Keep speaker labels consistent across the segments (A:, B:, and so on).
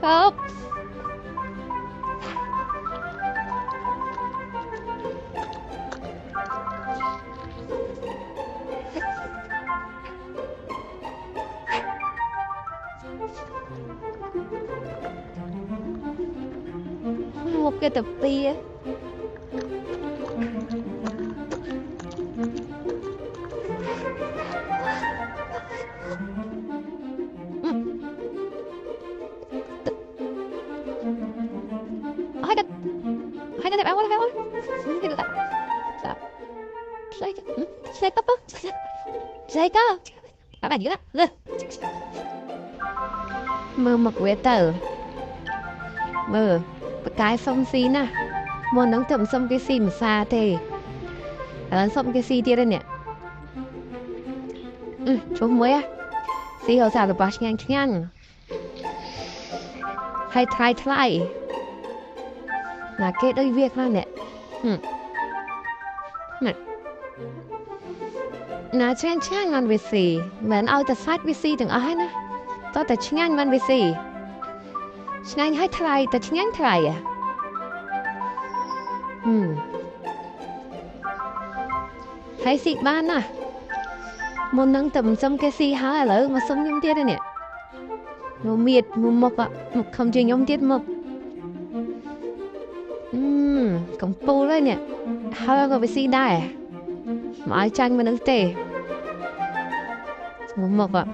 A: Không. Một cái tập bia. Hai cái đẹp áo ơi. Xe cấp á. Xe cấp. Các bạn dữ đó. Mơ mực quế tờ. Mơ cái xong xí nè. Muốn nóng chậm xong cái xì mà xa thế. Xong cái xì tiết đây nè. Chú mới á. Xì hầu xào được bó nhanh. Hay thay. Là cái đôi việc đó nè. Nà chen ngon với xì. Mến ao ta sát với xì từng ai nè. Tao ta nhanh ngon với xì. Nhanh hay thay ta nhanh thay à. Hay xịt ban nè. Muốn nâng tầm xong cái xì hả lỡ mà sống nhóm tiết đây nè. Một miệt, một mộc ạ. Một không chừng nhóm tiết mộc. Còn bố đây nè. Hả có với xì đài. Mà ai chanh mà nâng tê. Một mộc ạ.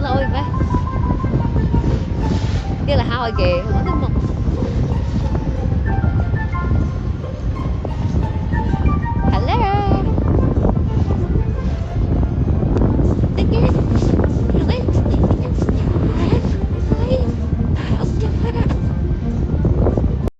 A: Rồi vậy. Đây là hai kìa.